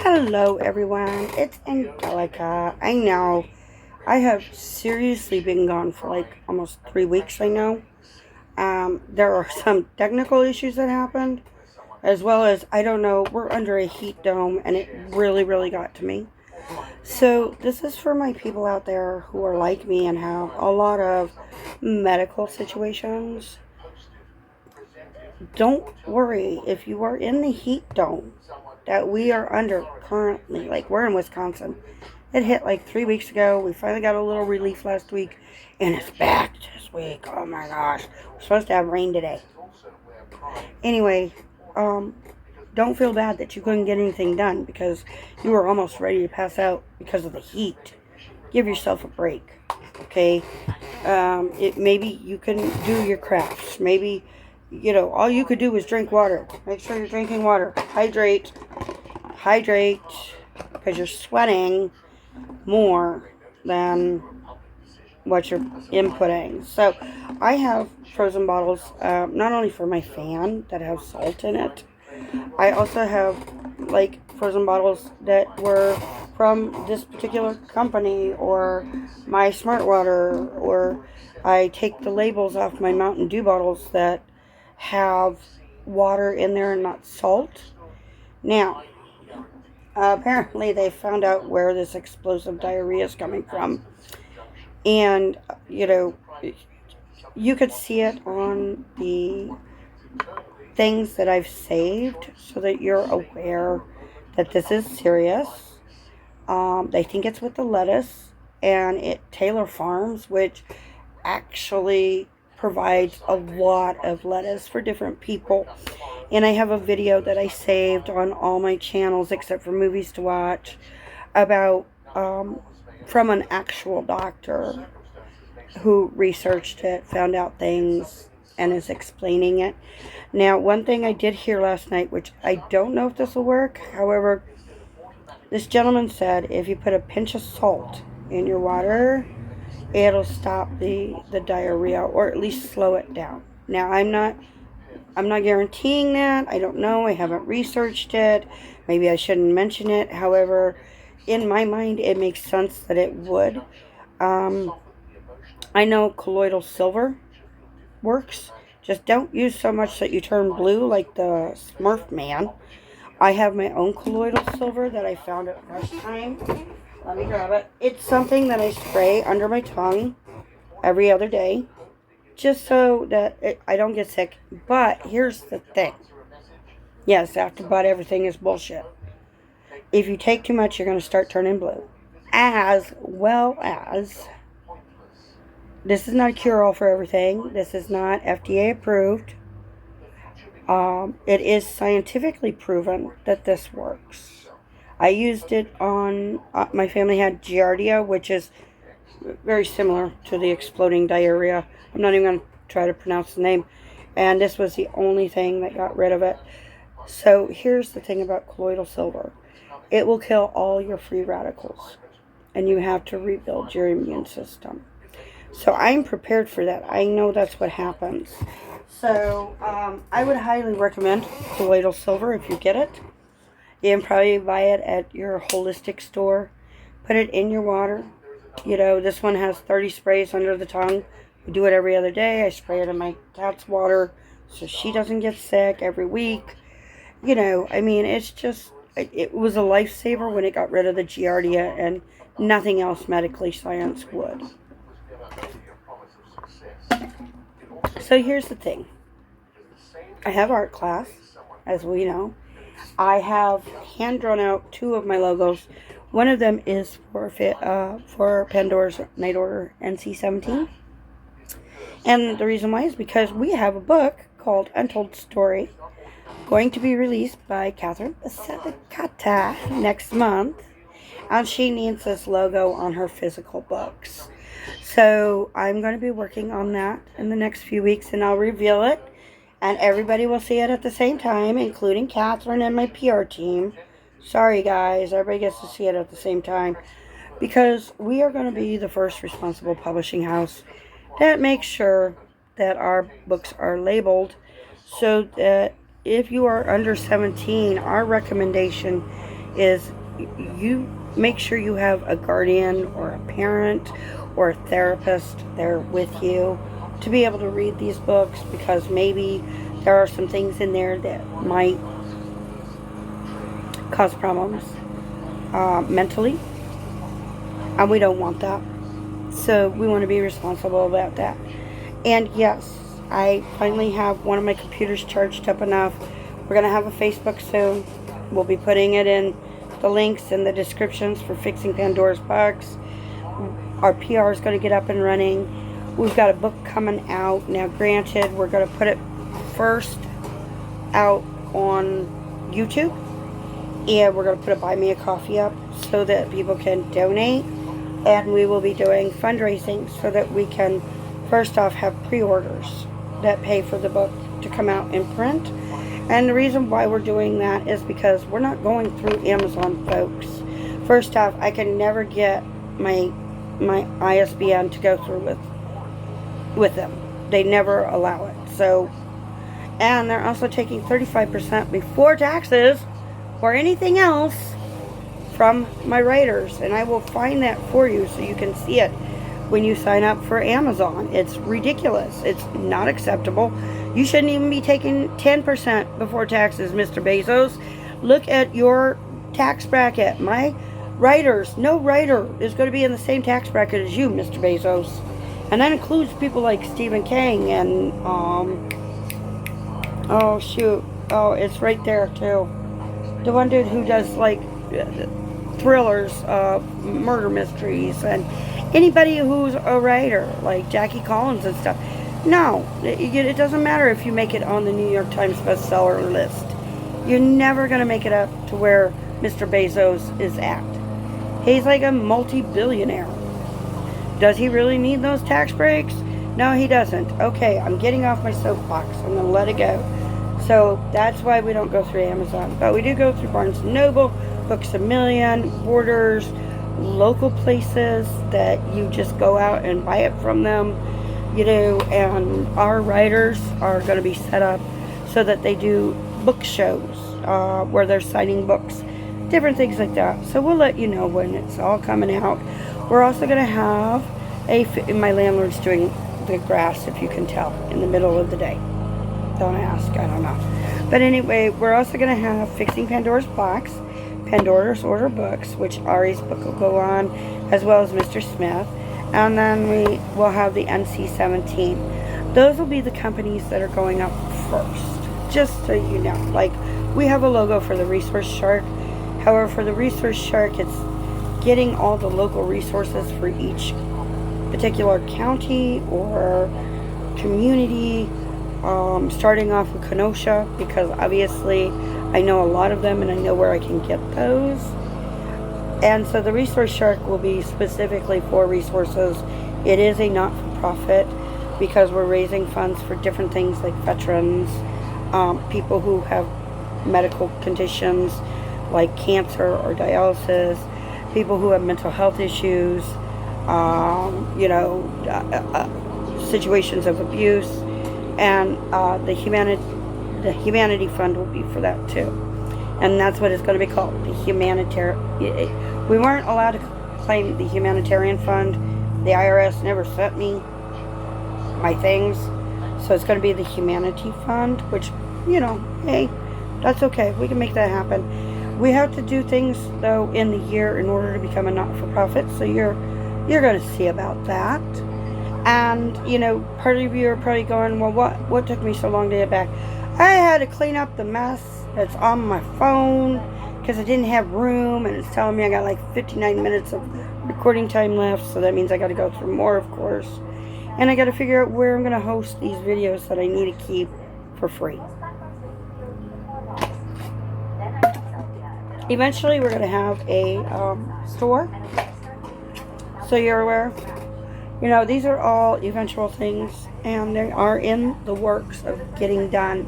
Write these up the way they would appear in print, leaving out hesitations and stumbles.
Hello, everyone. It's Angelica. I know I have seriously been gone for like almost 3 weeks. I know. There are some technical issues that happened, as well as I don't know. We're under a heat dome, and it really, really got to me. So this is for my people out there who are like me and have a lot of medical situations. Don't worry if you are in the heat dome that we are under currently. Like, we're in Wisconsin. It hit like 3 weeks ago. We finally got a little relief last week, and it's back this week. Oh my gosh. We're supposed to have rain today. Anyway, um, don't feel bad that you couldn't get anything done because you were almost ready to pass out because of the heat. Give yourself a break, okay? Maybe you can do your crafts. Maybe, all you could do was drink water. Make sure you're drinking water. Hydrate, because you're sweating more than what you're inputting. So I have frozen bottles, not only for my fan that have salt in it. I also have like frozen bottles that were from this particular company, or my smart water, or I take the labels off my Mountain Dew bottles that have water in there and not salt. Now, apparently they found out where this explosive diarrhea is coming from. And, you could see it on the things that I've saved so that you're aware that this is serious. They think it's with the lettuce, and Taylor Farms, which actually provides a lot of lettuce for different people. And I have a video that I saved on all my channels except for movies to watch about from an actual doctor who researched it, found out things, and is explaining it. Now, one thing I did hear last night, which I don't know if this will work, however, this gentleman said if you put a pinch of salt in your water, it'll stop the diarrhea, or at least slow it down. Now, I'm not guaranteeing that. I don't know. I haven't researched it. Maybe I shouldn't mention it. However, in my mind, it makes sense that it would. I know colloidal silver works. Just don't use so much that you turn blue like the Smurf man. I have my own colloidal silver that I found at Fresh Time. Let me grab it. It's something that I spray under my tongue every other day, just so that I don't get sick. But here's the thing. Yes, after but everything is bullshit. If you take too much, you're going to start turning blue. As well as, this is not a cure-all for everything. This is not FDA approved. It is scientifically proven that this works. I used it on, my family had Giardia, which is very similar to the exploding diarrhea. I'm not even going to try to pronounce the name. And this was the only thing that got rid of it. So here's the thing about colloidal silver. It will kill all your free radicals, and you have to rebuild your immune system. So I'm prepared for that. I know that's what happens. So I would highly recommend colloidal silver if you get it. You can probably buy it at your holistic store. Put it in your water. This one has 30 sprays under the tongue. We do it every other day. I spray it in my cat's water so she doesn't get sick every week. It's just, it was a lifesaver when it got rid of the Giardia, and nothing else medically science would. So here's the thing. I have art class, as we know. I have hand drawn out 2 of my logos. One of them is for Pandora's Night Order NC-17. And the reason why is because we have a book called Untold Story, going to be released by Catherine Salicata next month. And she needs this logo on her physical books. So I'm going to be working on that in the next few weeks, and I'll reveal it. And everybody will see it at the same time, including Catherine and my PR team. Sorry, guys. Everybody gets to see it at the same time. Because we are going to be the first responsible publishing house that makes sure that our books are labeled, so that if you are under 17, our recommendation is you make sure you have a guardian or a parent or a therapist there with you to be able to read these books, because maybe there are some things in there that might cause problems mentally, and we don't want that. So we want to be responsible about that. And yes, I finally have one of my computers charged up enough. We're going to have a Facebook soon. We'll be putting it in the links in the descriptions for Fixing Pandora's Box. Our PR is going to get up and running. We've got a book coming out. Now, granted, we're going to put it first out on YouTube. And we're going to put a Buy Me a Coffee up so that people can donate. And we will be doing fundraising so that we can, first off, have pre-orders that pay for the book to come out in print. And the reason why we're doing that is because we're not going through Amazon, folks. First off, I can never get my ISBN to go through with them. They never allow it. So, and they're also taking 35% before taxes or anything else from my writers, and I will find that for you so you can see it when you sign up for Amazon. It's ridiculous. It's not acceptable. You shouldn't even be taking 10% before taxes, Mr. Bezos. Look at your tax bracket. My writers, no writer is going to be in the same tax bracket as you, Mr. Bezos. And that includes people like Stephen King and, oh shoot, oh, it's right there too. The one dude who does like thrillers, murder mysteries, and anybody who's a writer, like Jackie Collins and stuff. No, it doesn't matter if you make it on the New York Times bestseller list. You're never going to make it up to where Mr. Bezos is at. He's like a multi-billionaire. Does he really need those tax breaks? No, he doesn't. Okay, I'm getting off my soapbox. I'm going to let it go. So that's why we don't go through Amazon. But we do go through Barnes & Noble, Books A Million, Borders, local places that you just go out and buy it from them, you know, and our writers are going to be set up so that they do book shows where they're signing books, different things like that. So we'll let you know when it's all coming out. We're also going to have my landlord's doing the grass, if you can tell, in the middle of the day. Don't ask, I don't know. But anyway, we're also going to have Fixing Pandora's Box, Pandora's Order books, which Ari's book will go on, as well as Mr. Smith. And then we will have the NC-17. Those will be the companies that are going up first, just so you know. Like, we have a logo for the Resource Shark. However, for the Resource Shark, it's getting all the local resources for each particular county or community. Starting off with Kenosha, because obviously I know a lot of them and I know where I can get those. And so the Resource Shark will be specifically for resources. It is a not-for-profit because we're raising funds for different things like veterans, people who have medical conditions like cancer or dialysis, people who have mental health issues, you know, situations of abuse. And the Humanity Fund will be for that too. And that's what it's going to be called, the Humanitarian. We weren't allowed to claim the Humanitarian Fund. The IRS never sent me my things. So it's going to be the Humanity Fund, which, you know, hey, that's okay. We can make that happen. We have to do things, though, in the year in order to become a not-for-profit. So you're going to see about that. And, you know, part of you are probably going, well, what took me so long to get back? I had to clean up the mess that's on my phone because I didn't have room, and it's telling me I got like 59 minutes of recording time left, so that means I got to go through more, of course. And I got to figure out where I'm going to host these videos that I need to keep for free. Eventually, we're going to have a store, so you're aware. You know, these are all eventual things, and they are in the works of getting done.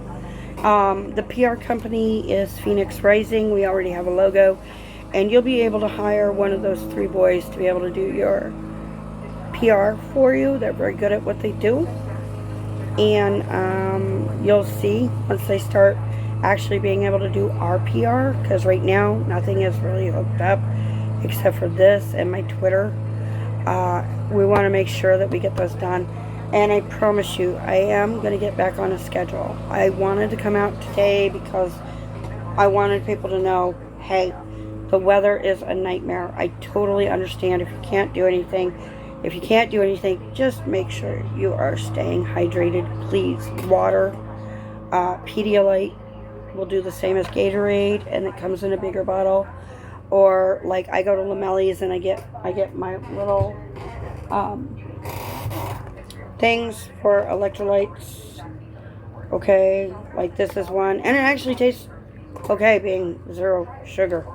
The PR company is Phoenix Rising. We already have a logo, and you'll be able to hire one of those 3 boys to be able to do your PR for you. They're very good at what they do, and you'll see once they start actually being able to do RPR, because right now nothing is really hooked up except for this and my Twitter. We want to make sure that we get those done. And I promise you, I am going to get back on a schedule. I wanted to come out today because I wanted people to know, hey, the weather is a nightmare. I totally understand if you can't do anything. If you can't do anything, just make sure you are staying hydrated, please. Water, Pedialyte will do the same as Gatorade, and it comes in a bigger bottle. Or like I go to Lamelli's and I get my little things for electrolytes. Okay, like this is one, and it actually tastes okay, being 0 sugar.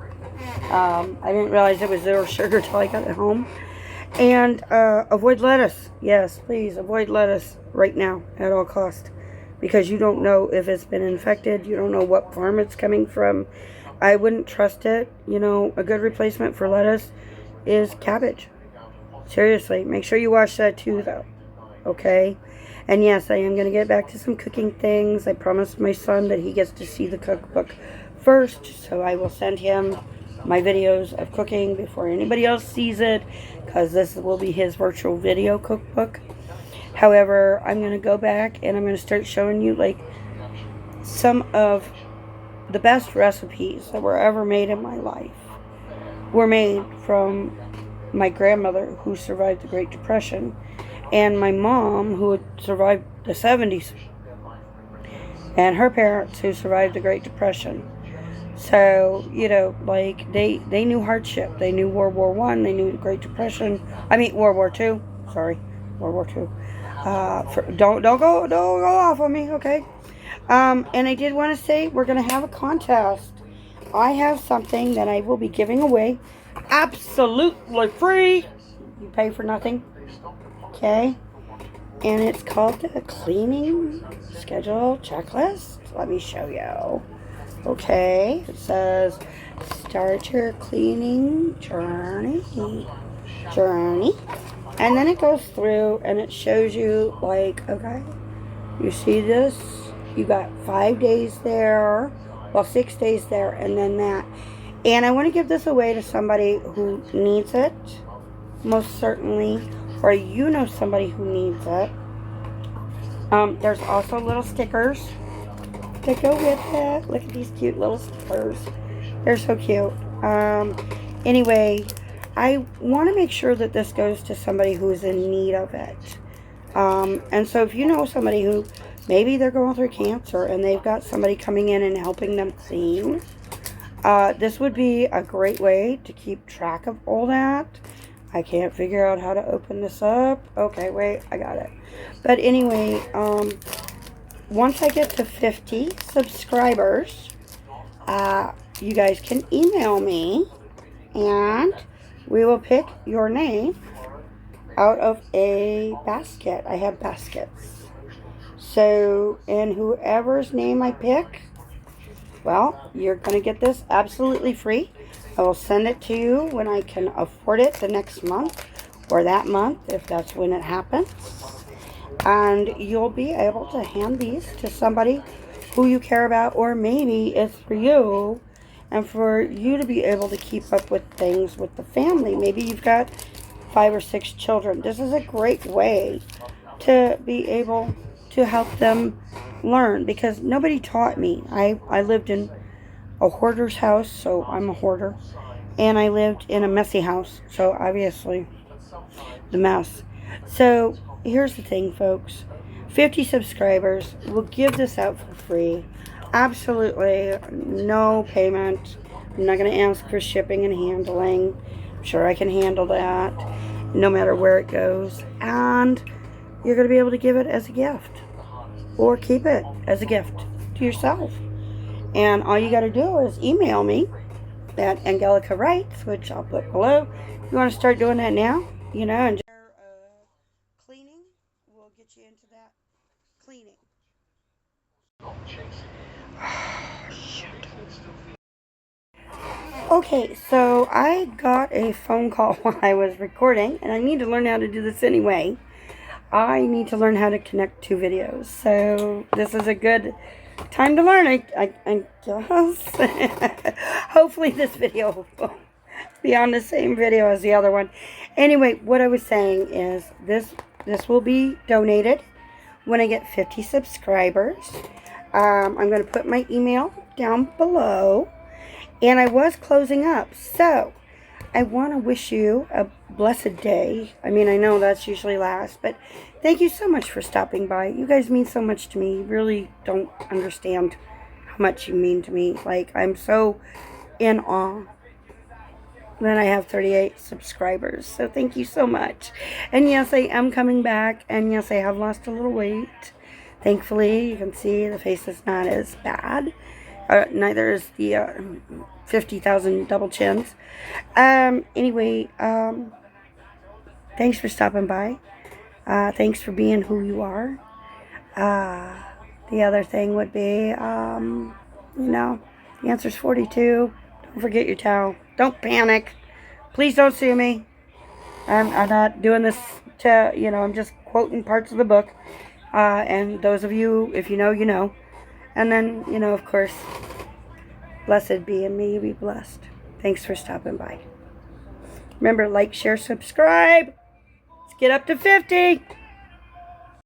I didn't realize it was 0 sugar till I got it home. And avoid lettuce. Yes, please avoid lettuce right now at all cost, because you don't know if it's been infected. You don't know what farm it's coming from. I wouldn't trust it. You know, a good replacement for lettuce is cabbage. Seriously, make sure you wash that too, though. Okay? And yes, I am going to get back to some cooking things. I promised my son that he gets to see the cookbook first, so I will send him my videos of cooking before anybody else sees it, because this will be his virtual video cookbook. However, I'm going to go back and I'm going to start showing you like some of the best recipes that were ever made in my life were made from my grandmother, who survived the Great Depression, and my mom, who had survived the 70s, and her parents, who survived the Great Depression. So, you know, like, they knew hardship. They knew World War One. They knew the Great Depression. I mean, World War Two. Sorry, World War Two. Don't go off on me, okay? And I did want to say we're going to have a contest. I have something that I will be giving away absolutely free. You pay for nothing. Okay? And it's called the cleaning schedule checklist. Let me show you. Okay. It says start your cleaning journey. And then it goes through and it shows you, like, okay, you see this? You got 5 days there, well, 6 days there, and then that. And I want to give this away to somebody who needs it, most certainly, or you know somebody who needs it. There's also little stickers that go with it. Look at these cute little stickers. They're so cute. Anyway, I want to make sure that this goes to somebody who is in need of it. And so if you know somebody who maybe they're going through cancer and they've got somebody coming in and helping them clean, this would be a great way to keep track of all that. I can't figure out how to open this up. Okay, wait, I got it. But anyway, once I get to 50 subscribers, you guys can email me and we will pick your name out of a basket. I have baskets. So, and whoever's name I pick, well, you're going to get this absolutely free. I will send it to you when I can afford it the next month or that month, if that's when it happens. And you'll be able to hand these to somebody who you care about, or maybe it's for you and for you to be able to keep up with things with the family. Maybe you've got 5 or 6 children. This is a great way to be able to help them learn, because nobody taught me. I lived in a hoarder's house, so I'm a hoarder, and I lived in a messy house, so obviously the mess. So here's the thing, folks. 50 subscribers will give this out for free. Absolutely no payment. I'm not going to ask for shipping and handling. I'm sure I can handle that no matter where it goes. And you're going to be able to give it as a gift, or keep it as a gift to yourself. And all you got to do is email me at Angelica Writes, which I'll put below. You want to start doing that now, you know, and cleaning will get you into that cleaning. Okay, so I got a phone call while I was recording, and I need to learn how to do this anyway. I need to learn how to connect 2 videos. So this is a good time to learn. I guess. Hopefully this video will be on the same video as the other one. Anyway, what I was saying is this will be donated when I get 50 subscribers. I'm going to put my email down below. And I was closing up. So, I want to wish you a blessed day. I mean, I know that's usually last, but thank you so much for stopping by. You guys mean so much to me. You really don't understand how much you mean to me. Like, I'm so in awe that I have 38 subscribers. So thank you so much. And yes, I am coming back. And yes, I have lost a little weight. Thankfully, you can see the face is not as bad. Neither is the 50,000 double chins. Anyway, thanks for stopping by. Thanks for being who you are. The other thing would be, the answer's 42. Don't forget your towel. Don't panic. Please don't sue me. I'm not doing this to, I'm just quoting parts of the book. And those of you, if you know, you know. And then, of course, blessed be and may you be blessed. Thanks for stopping by. Remember, like, share, subscribe. Let's get up to 50.